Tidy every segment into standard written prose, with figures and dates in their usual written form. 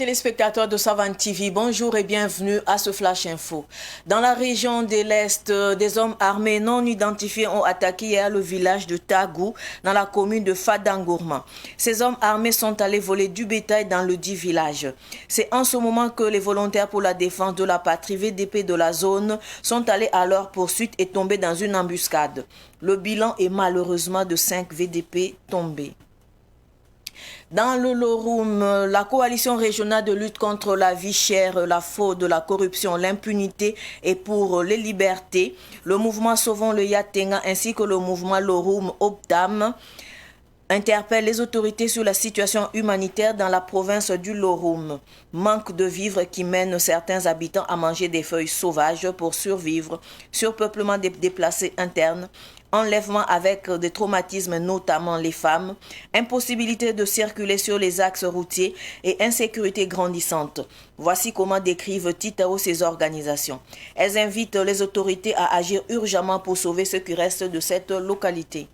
Téléspectateurs de Savane TV, bonjour et bienvenue à ce Flash Info. Dans la région de l'Est, des hommes armés non identifiés ont attaqué hier le village de Tagou, dans la commune de Fadangourma. Ces hommes armés sont allés voler du bétail dans le dit village. C'est en ce moment que les volontaires pour la défense de la patrie VDP de la zone sont allés à leur poursuite et tombés dans une embuscade. Le bilan est malheureusement de 5 VDP tombés. Dans le Loroum, la coalition régionale de lutte contre la vie chère, la fraude, la corruption, l'impunité et pour les libertés, le mouvement Sauvons le Yatenga ainsi que le mouvement Loroum Optam interpelle les autorités sur la situation humanitaire dans la province du Loroum. Manque de vivres qui mène certains habitants à manger des feuilles sauvages pour survivre, surpeuplement des déplacés internes, enlèvement avec des traumatismes, notamment les femmes, impossibilité de circuler sur les axes routiers et insécurité grandissante. Voici comment décrivent Titao ces organisations. Elles invitent les autorités à agir urgemment pour sauver ce qui reste de cette localité.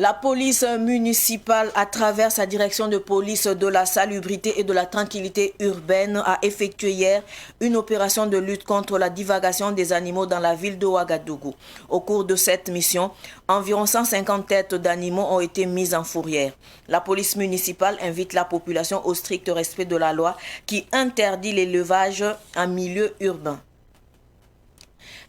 La police municipale, à travers sa direction de police de la salubrité et de la tranquillité urbaine, a effectué hier une opération de lutte contre la divagation des animaux dans la ville de Ouagadougou. Au cours de cette mission, environ 150 têtes d'animaux ont été mises en fourrière. La police municipale invite la population au strict respect de la loi qui interdit l'élevage en milieu urbain.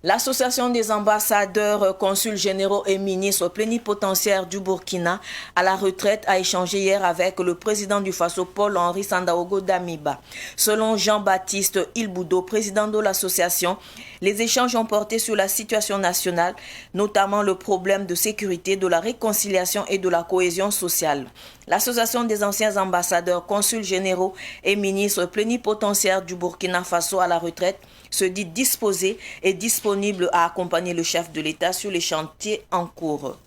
L'Association des ambassadeurs, consuls généraux et ministres plénipotentiaires du Burkina à la retraite a échangé hier avec le président du Faso, Paul-Henri Sandaogo Damiba. Selon Jean-Baptiste Ilboudo, président de l'association, les échanges ont porté sur la situation nationale, notamment le problème de sécurité, de la réconciliation et de la cohésion sociale. L'Association des anciens ambassadeurs, consuls généraux et ministres plénipotentiaires du Burkina Faso à la retraite se dit disposé et disponible à accompagner le chef de l'État sur les chantiers en cours.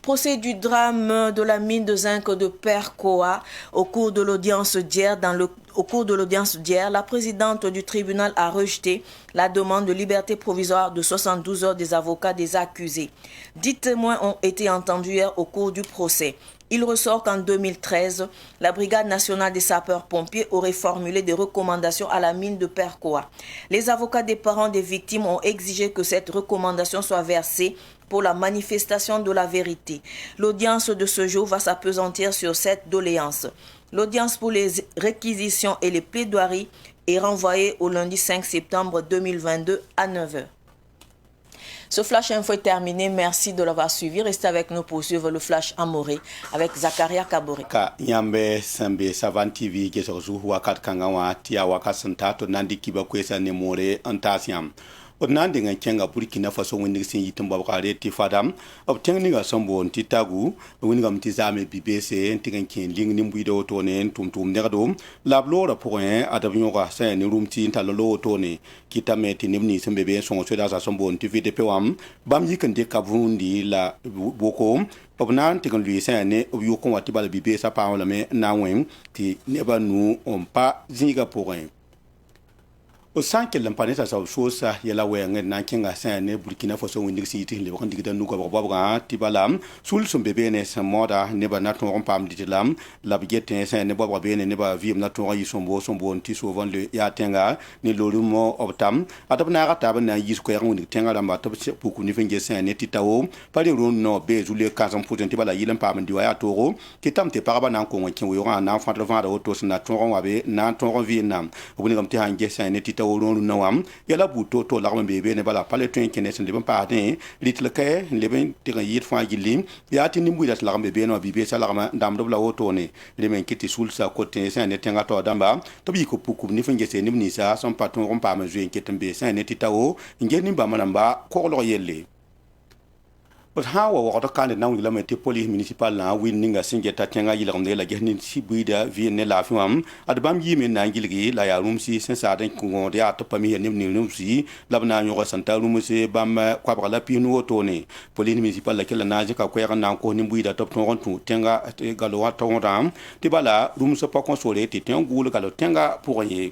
Procès du drame de la mine de zinc de Percoa. Au cours de l'audience d'hier, la présidente du tribunal a rejeté la demande de liberté provisoire de 72 heures des avocats des accusés. 10 témoins ont été entendus hier au cours du procès. Il ressort qu'en 2013, la Brigade nationale des sapeurs-pompiers aurait formulé des recommandations à la mine de Percoa. Les avocats des parents des victimes ont exigé que cette recommandation soit versée pour la manifestation de la vérité. L'audience de ce jour va s'appesantir sur cette doléance. L'audience pour les réquisitions et les plaidoiries est renvoyée au lundi 5 septembre 2022 à 9h. Ce Flash Info est terminé. Merci de l'avoir suivi. Restez avec nous pour suivre le Flash Amoré avec Zakaria Kabore. Yambe Sambe Savane TV Gesorzu Wakat Kangawa Tia Wakasanta to Nandi Kiba Kwesa Nemore Antasiam. Nandi nga kenga Burkina Faso windi sin yitumba bakare ti fadam obtenga nga sombo ntitagu windi ngam tizame bibese ntinga ken ling nimbuido to ne tumtum negado lablora point adabnyoga sa ni rumti ntalolo to ne kitameti nimni sembe be songo sweda sa sombo ntivide pewam bam yikande kabundi la boko obnan tikan lui sa ne obiyo kon watibala bibesa pa wala me nawen ti neba nu ompa zinga point. Au sein que l'impaneta sa chose yela wenga na kinga sa ne Burkina Faso windig city le bakon digida nuko babga tibalam sul sum bebe ne sa moda ne ba na ton pam ditilam la bigete sa ne babga bene ne ba vim na ton yi sombo nti souvent le ya tenga ne lolumo optam adabna ga tab na yi ko yangu tenga la mata beaucoup ni fenge sa ne titawo pali ron no be zule kazam pour tibala yilam pam diwa ya toro kitam te paraba na ko nkin wo na fa de vendre auto na ton wabe na ton vietnam obuni ngam te hange sa ne tawolon nawam yala buto to la bebe ne bala pale tuen kenes ne ban paade litle kay le ben te yit fa gilim ya tin nimbu dat la bebe no bibe sa la ndam do la woto ne le men kiti sul sa côté sa ne tenga to damba to bi ko puku ni fenge se ni sa son patron rom pa ma juen ketembe sa ne titawo ngeni ba manamba ko lo yelle. But how wa kan na ngi la meti police municipal na winninga singe ta tenga yila ngi la gehni sibuida vienne la fam adbam yimi na ngilgi la ya rumsi sen sa den ko de ato pami ni rumsi labna nyo santa rumsi bam kwa bala pinu otone police municipal la kala na je ka ko ya na ko ni buida top ton tu tenga galo wa ton ram ti bala rumso pa console ti tengu galo tenga pour rien.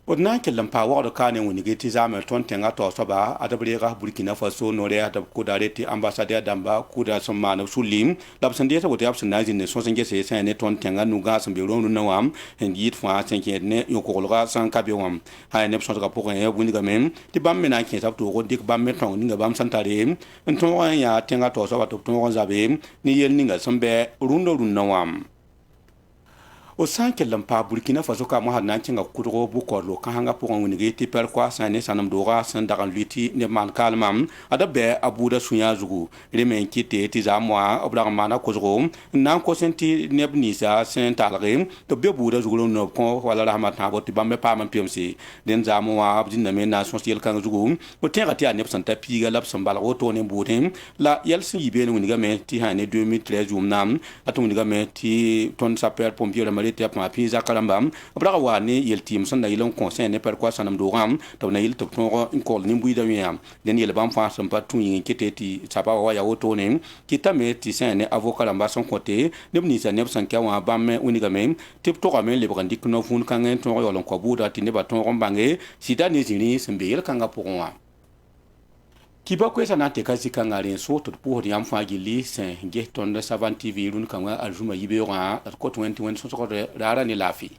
odna kellam pa wa ka ne woni geti zamer ton tenga to soba adabre ga Burkina Faso no re adab ko dareti ambassadeur damba ko da somma na sulim labsan de ta wote absan na jin ne so senge se ne ton tenga nu ga sambe ron no wam en yit fa senke ne yo ko ga san ka be wam ha ne so ga pour en woni ga mem ti bam me na ke tab to ko dik bam me ton ni ga bam santare en ton ya tenga to soba to ton zabe ni yel ni ga sambe rundo no wam o san kellam pa Burkina Faso ka mo hanan cinga kudro bu ko lo kan hanga pour ngoni geti per kwa sane sanam doga san dagan liti ne man kalmam ada be abuda sunya zugu remen kite ti zamwa obla mana ko zugo nan ko senti nebni sa sen talgim to be buda zugu no ko wala rahmat na boti bambe pa man pmc den zamwa abdin na men na social kan zugu o tenga ti anep santa piga lab sambal o to ne budem la yelsi yibe ngoni ga me ti hane 2013 jumnam atuni ga me ti ton saper pompier te pa pisa kalambam abra wani yel tim son da yelon conseil ne per quoi sanam dogam to na yel to in kol ni buida wiam den yel bam fa sam patu yin keteti sapa wa ya woto ne kitame ti sen ne avocat lamba son côté ne ni sa ne san ka wa bam me uniga me tip to game le brandi no fun kan en to yolon ko buda ti ne ba ton rombange sida ne zini sembe yel kanga pour wa kiba kwesa na te kasi kangare so to pour yam fa gili sen ge ton de Savane TV run kanga aljuma yibe wa ko 21 so ko rara ni lafi